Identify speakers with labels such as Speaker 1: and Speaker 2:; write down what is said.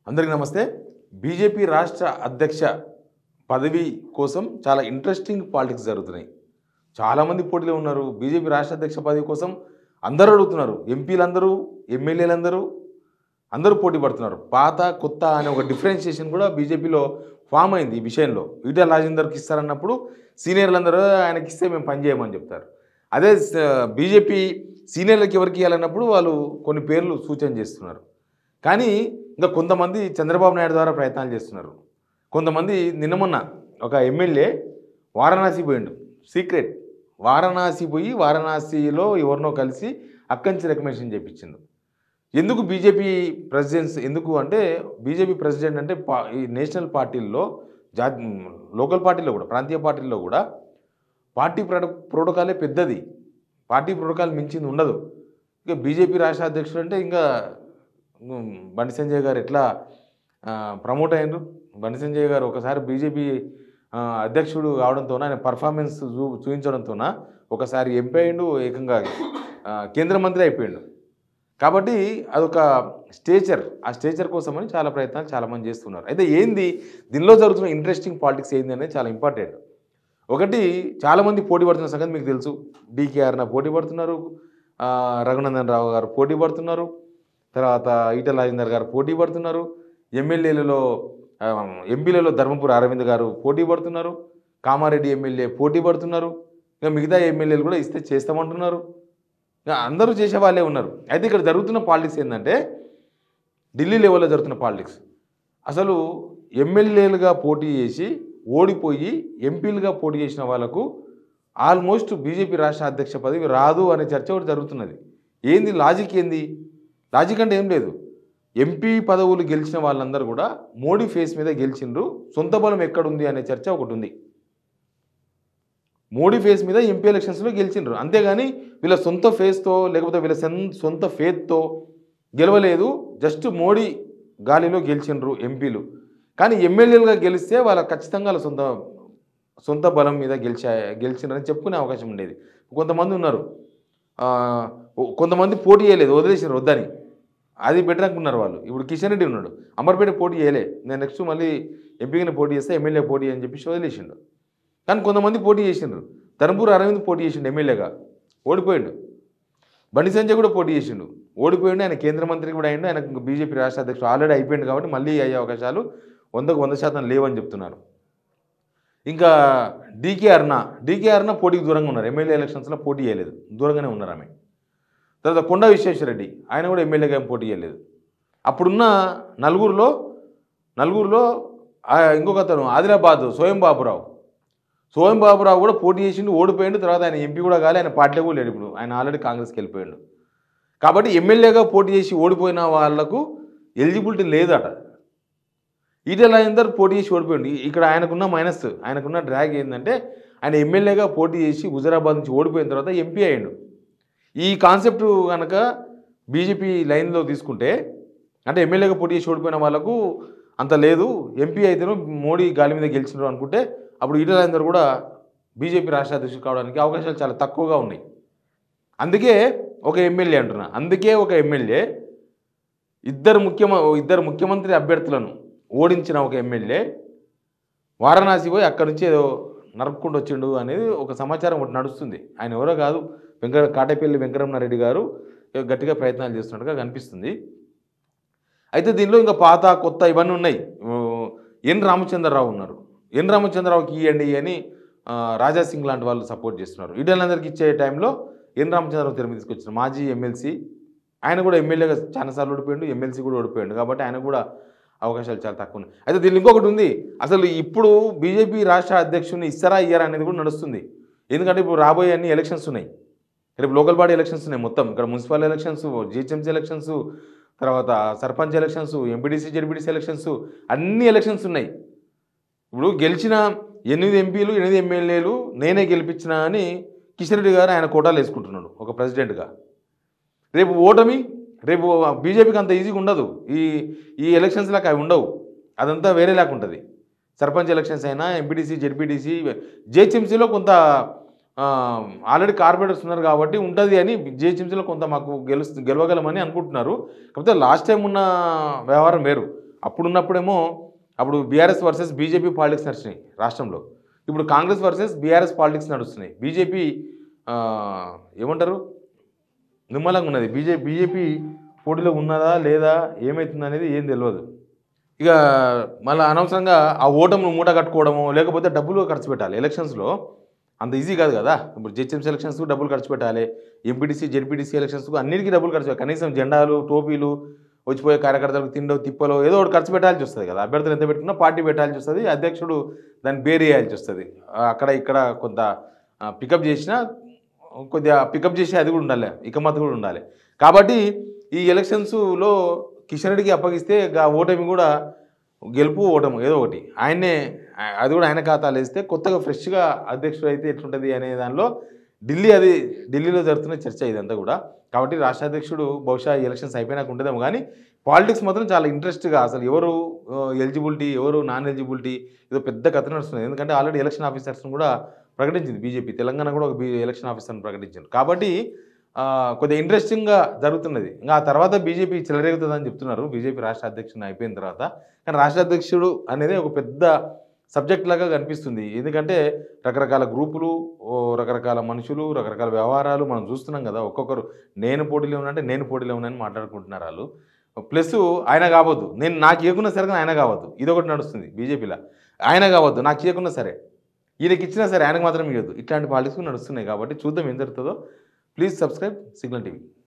Speaker 1: అందరికీ నమస్తే. బీజేపీ రాష్ట్ర అధ్యక్ష పదవి కోసం చాలా ఇంట్రెస్టింగ్ పాలిటిక్స్ జరుగుతున్నాయి. చాలామంది పోటీలో ఉన్నారు. బీజేపీ రాష్ట్ర అధ్యక్ష పదవి కోసం అందరూ అడుగుతున్నారు. ఎంపీలందరూ, ఎమ్మెల్యేలందరూ అందరూ పోటీ పడుతున్నారు. పాత, కొత్త అనే ఒక డిఫరెన్షియేషన్ కూడా బీజేపీలో ఫామ్ అయింది. ఈ విషయంలో ఈటెల రాజేందర్కి ఇస్తారన్నప్పుడు సీనియర్లందరూ ఆయనకి ఇస్తే మేము పనిచేయమని చెప్తారు. అదే బీజేపీ సీనియర్లకు ఎవరికి ఇవ్వాలన్నప్పుడు వాళ్ళు కొన్ని పేర్లు సూచన చేస్తున్నారు. కానీ ఇంకా కొంతమంది చంద్రబాబు నాయుడు ద్వారా ప్రయత్నాలు చేస్తున్నారు. కొంతమంది మొన్న ఒక ఎమ్మెల్యే వారణాసి పోయిండు. సీక్రెట్ వారణాసి పోయి వారణాసిలో ఎవరినో కలిసి అక్కడి నుంచి రికమెండేషన్ చేయించిండు. ఎందుకు బీజేపీ ప్రెసిడెంట్స్ ఎందుకు అంటే బీజేపీ ప్రెసిడెంట్ అంటే ఈ నేషనల్ పార్టీల్లో లోకల్ పార్టీలో కూడా ప్రాంతీయ పార్టీల్లో కూడా పార్టీ ప్రోటోకాలే పెద్దది. పార్టీ ప్రోటోకాల్ మించింది ఉండదు. ఇక బీజేపీ రాష్ట్ర అధ్యక్షుడు అంటే ఇంకా బండి సంజయ్ గారు ఎట్లా ప్రమోట్ అయ్యారు. బండి సంజయ్ గారు ఒకసారి బీజేపీ అధ్యక్షుడు కావడంతో ఆయన పర్ఫార్మెన్స్ చూపించడంతో ఒకసారి ఎంపీ అయ్యిండు, ఏకంగా కేంద్ర మంత్రి అయిపోయిండు. కాబట్టి అదొక స్టేచర్. ఆ స్టేచర్ కోసమని చాలా ప్రయత్నాలు చాలామంది చేస్తున్నారు. అయితే ఏంది దీనిలో జరుగుతున్న ఇంట్రెస్టింగ్ పాలిటిక్స్ ఏంది అనేది చాలా ఇంపార్టెంట్. ఒకటి, చాలామంది పోటీ పడుతున్న సంగతి మీకు తెలుసు. డీకే అరుణ పోటీ పడుతున్నారు, రఘునందన్ రావు గారు పోటీ పడుతున్నారు, తర్వాత ఈటెల రాజేందర్ గారు పోటీ పడుతున్నారు, ఎంపీలలో ధర్మపురి అరవింద్ గారు పోటీ పడుతున్నారు, కామారెడ్డి ఎమ్మెల్యే పోటీ పడుతున్నారు, ఇంకా మిగతా ఎమ్మెల్యేలు కూడా ఇస్తే చేస్తామంటున్నారు. ఇంకా అందరూ చేసే వాళ్ళే ఉన్నారు. అయితే ఇక్కడ జరుగుతున్న పాలిటిక్స్ ఏంటంటే ఢిల్లీ లెవెల్లో జరుగుతున్న పాలిటిక్స్. అసలు ఎమ్మెల్యేలుగా పోటీ చేసి ఓడిపోయి ఎంపీలుగా పోటీ చేసిన వాళ్ళకు ఆల్మోస్ట్ బీజేపీ రాష్ట్ర అధ్యక్ష పదవి రాదు అనే చర్చ ఒకటి జరుగుతున్నది. ఏంది లాజిక్ ఏంది? లాజిక్ అంటే ఏం లేదు. ఎంపీ పదవులు గెలిచిన వాళ్ళందరూ కూడా మోడీ ఫేస్ మీద గెలిచిండ్రు, సొంత బలం ఎక్కడుంది అనే చర్చ ఒకటి ఉంది. మోడీ ఫేస్ మీద ఎంపీ ఎలక్షన్స్లో గెలిచిండ్రు, అంతేగాని వీళ్ళ సొంత ఫేస్తో లేకపోతే వీళ్ళ సొంత ఫేత్తో గెలవలేదు. జస్ట్ మోడీ గాలిలో గెలిచిండ్రు ఎంపీలు. కానీ ఎమ్మెల్యేలుగా గెలిస్తే వాళ్ళ ఖచ్చితంగా వాళ్ళ సొంత బలం మీద గెలిచిండ్రని చెప్పుకునే అవకాశం ఉండేది. కొంతమంది ఉన్నారు, కొంతమంది పోటీ చేయలేదు, వదిలేసినారు వద్దని. అది బెటర్ అనుకున్నారు వాళ్ళు. ఇప్పుడు కిషన్ రెడ్డి ఉన్నాడు, అమర్పేట పోటీ చేయలే, నేను నెక్స్ట్ మళ్ళీ ఎంపీగానే పోటీ చేస్తే ఎమ్మెల్యే పోటీ అని చెప్పేసి వదిలేసిండు. కానీ కొంతమంది పోటీ చేసిండ్రు. ధర్మపురి అరవింద్ పోటీ చేసిండు, ఎమ్మెల్యేగా ఓడిపోయిండు. బండి సంజయ్ కూడా పోటీ చేసిండు, ఓడిపోయిండు. ఆయన కేంద్ర మంత్రి కూడా అయ్యిండు. ఆయనకు బీజేపీ రాష్ట్ర అధ్యక్షుడు ఆల్రెడీ అయిపోయింది కాబట్టి మళ్ళీ అయ్యే అవకాశాలు 100% లేవని చెప్తున్నారు. ఇంకా డీకే అరుణ పోటీకి దూరంగా ఉన్నారు. ఎమ్మెల్యే ఎలక్షన్స్లో పోటీ చేయలేదు, దూరంగానే ఉన్నారు ఆమె. తర్వాత కొండా విశ్వేశ్వరరెడ్డి, ఆయన కూడా ఎమ్మెల్యేగా ఏం పోటీ చేయలేదు. అప్పుడున్న నలుగురులో ఇంకొక అతను ఆదిలాబాద్ సోయం బాబురావు కూడా పోటీ చేసిండు, ఓడిపోయిండు. తర్వాత ఆయన ఎంపీ కూడా కాలే, ఆయన పార్టీలో కూడా లేడు. ఇప్పుడు ఆయన ఆల్రెడీ కాంగ్రెస్కి వెళ్ళిపోయాడు. కాబట్టి ఎమ్మెల్యేగా పోటీ చేసి ఓడిపోయిన వాళ్లకు ఎలిజిబిలిటీ లేదట. ఈటెల రాజేందర్ పోటీ చేసి ఓడిపోయింది. ఇక్కడ ఆయనకున్న డ్రాగ్ ఏంటంటే ఆయన ఎమ్మెల్యేగా పోటీ చేసి హుజరాబాద్ నుంచి ఓడిపోయిన తర్వాత ఎంపీ అయ్యిండు. ఈ కాన్సెప్ట్ కనుక బీజేపీ లైన్లో తీసుకుంటే, అంటే ఎమ్మెల్యేగా పోటీ చేసి ఓడిపోయిన వాళ్ళకు అంత లేదు, ఎంపీ అయితేనో మోడీ గాలి మీద గెలిచినారు అనుకుంటే అప్పుడు ఈటెల రాజేందర్ కూడా బీజేపీ రాష్ట్ర అధ్యక్షుడు కావడానికి అవకాశాలు చాలా తక్కువగా ఉన్నాయి. అందుకే ఒక ఎమ్మెల్యే ఇద్దరు ముఖ్యమంత్రి అభ్యర్థులను ఓడించిన ఒక ఎమ్మెల్యే వారణాసి పోయి అక్కడి నుంచి ఏదో నరుక్కుంటూ వచ్చిండు అనేది ఒక సమాచారం ఒకటి నడుస్తుంది. ఆయన ఎవరో కాదు, కాటేపల్లి వెంకటరమణారెడ్డి గారు గట్టిగా ప్రయత్నాలు చేస్తున్నట్టుగా కనిపిస్తుంది. అయితే దీనిలో ఇంకా పాత, కొత్త ఇవన్నీ ఉన్నాయి. ఎన్ రామచంద్రరావు ఉన్నారు. ఎన్ రామచంద్రరావుకి ఇవ్వండి అని రాజాసింగ్ లాంటి వాళ్ళు సపోర్ట్ చేస్తున్నారు. ఈటలందరికీ ఇచ్చే టైంలో ఎన్ రామచంద్రరావు తెర మీద తీసుకొచ్చిన మాజీ ఎమ్మెల్సీ, ఆయన కూడా ఎమ్మెల్యేగా చాలాసార్లు ఓడిపోయాడు, ఎమ్మెల్సీ కూడా ఓడిపోయాడు. కాబట్టి ఆయన కూడా అవకాశాలు చాలా తక్కువ ఉన్నాయి. అయితే దీనిలో ఇంకొకటి ఉంది. అసలు ఇప్పుడు బీజేపీ రాష్ట్ర అధ్యక్షుడిని ఇస్తారా ఇయ్యారా అనేది కూడా నడుస్తుంది. ఎందుకంటే ఇప్పుడు రాబోయే అన్ని ఎలక్షన్స్ ఉన్నాయి. రేపు లోకల్ బాడీ ఎలక్షన్స్ ఉన్నాయి. మొత్తం ఇక్కడ మున్సిపల్ ఎలక్షన్స్, జిహెచ్ఎంసీ ఎలక్షన్స్, తర్వాత sarpanch elections, MPTC ZPTC elections, అన్ని ఎలక్షన్స్ ఉన్నాయి. ఇప్పుడు గెలిచిన 8 ఎంపీలు 8 ఎమ్మెల్యేలు నేనే గెలిపించిన అని కిషన్ రెడ్డి గారు ఆయన కోటాలు వేసుకుంటున్నాడు ఒక ప్రెసిడెంట్గా. రేపు బీజేపీకి అంత ఈజీగా ఉండదు. ఈ ఎలక్షన్స్ లాగా అవి ఉండవు, అదంతా వేరేలాగా ఉంటుంది. సర్పంచ్ ఎలక్షన్స్ అయినా, ఎంపీటీసీ జెడ్పీటీసీ, జిహెచ్ఎంసీలో కొంత ఆల్రెడీ కార్పొరేటర్స్ ఉన్నారు కాబట్టి ఉంటుంది అని జిహెచ్ఎంసీలో కొంత మాకు గెలవగలమని అనుకుంటున్నారు. కాకపోతే లాస్ట్ టైం ఉన్న వ్యవహారం వేరు. అప్పుడున్నప్పుడేమో అప్పుడు బీఆర్ఎస్ వర్సెస్ బీజేపీ పాలిటిక్స్ నడిచినాయి రాష్ట్రంలో. ఇప్పుడు కాంగ్రెస్ వర్సెస్ బీఆర్ఎస్ పాలిటిక్స్ నడుస్తున్నాయి. బీజేపీ ఏమంటారు నిమ్మలంగా ఉన్నది. బీజేపీ పోటీలో ఉన్నదా లేదా ఏమవుతుందనేది ఏం తెలియదు. ఇక మళ్ళీ అనవసరంగా ఆ ఓటమును మూట కట్టుకోవడము, లేకపోతే డబ్బులు ఖర్చు పెట్టాలి. ఎలక్షన్స్లో అంత ఈజీ కాదు కదా. ఇప్పుడు జిహెచ్ఎంసీ ఎలక్షన్స్కు డబ్బులు ఖర్చు పెట్టాలి, ఎంపీటీసీ జెడ్పీటీసీ ఎలక్షన్స్కు అన్నిటికీ డబ్బులు ఖర్చు పెట్టాలి. కనీసం జెండాలు టోపీలు వచ్చిపోయే కార్యకర్తలకు తిండో తిప్పలో ఏదో ఒకటి ఖర్చు పెట్టాల్సి వస్తుంది కదా. అభ్యర్థులు ఎంత పెట్టుకున్నా పార్టీ పెట్టాల్సి వస్తుంది, అధ్యక్షుడు దాన్ని బేర్ చేయాల్సి వస్తుంది. అక్కడ ఇక్కడ కొంత పికప్ చేసినా కొద్దిగా పికప్ చేసి అది కూడా ఉండాలి, ఇకమత్ కూడా ఉండాలి. కాబట్టి ఈ ఎలక్షన్స్లో కిషన్ రెడ్డికి అప్పగిస్తే ఓటమి కూడా గెలుపు ఓటమి ఏదో ఒకటి ఆయన్నే, అది కూడా ఆయన ఖాతాలు వేస్తే కొత్తగా ఫ్రెష్గా అధ్యక్షుడు అయితే ఎట్లుంటుంది అనే దానిలో ఢిల్లీలో జరుగుతున్న చర్చ ఇదంతా కూడా. కాబట్టి రాష్ట్ర అధ్యక్షుడు బహుశా ఈ ఎలక్షన్స్ అయిపోయినాక ఉంటుందేమో, కానీ పాలిటిక్స్ మాత్రం చాలా ఇంట్రెస్ట్గా అసలు ఎవరు ఎలిజిబిలిటీ ఎవరు నాన్ ఎలిజిబిలిటీ ఏదో పెద్ద కథ నడుస్తుంది. ఎందుకంటే ఆల్రెడీ ఎలక్షన్ ఆఫీసర్స్ని కూడా ప్రకటించింది బీజేపీ, తెలంగాణ కూడా ఒక ఎలక్షన్ ఆఫీసర్ని ప్రకటించారు. కాబట్టి కొద్దిగా ఇంట్రెస్టింగ్గా జరుగుతున్నది. ఇంకా ఆ తర్వాత బీజేపీ చెలరేగుతుందని చెప్తున్నారు బీజేపీ రాష్ట్ర అధ్యక్షుడు అయిపోయిన తర్వాత. కానీ రాష్ట్ర అధ్యక్షుడు అనేది ఒక పెద్ద సబ్జెక్ట్ లాగా కనిపిస్తుంది. ఎందుకంటే రకరకాల గ్రూపులు, రకరకాల మనుషులు, రకరకాల వ్యవహారాలు మనం చూస్తున్నాం కదా. ఒక్కొక్కరు నేను పోటీలో ఉన్నానంటే నేను పోటీలో ఉన్నానని మాట్లాడుకుంటున్నారు వాళ్ళు. ప్లస్ ఆయన కావద్దు, నాకు ఇవ్వకున్నా సరే ఆయన కావద్దు, ఇదొకటి నడుస్తుంది బీజేపీలో. ఆయన కావద్దు, నాకు ఇవ్వకున్నా సరే, ఈయనకి ఇచ్చినా సరే ఆయనకు మాత్రం ఇవ్వద్దు. ఇట్లాంటి పాలిటిక్స్ నడుస్తున్నాయి. కాబట్టి చూద్దాం ఏం జరుగుతుందో. Please subscribe signal TV.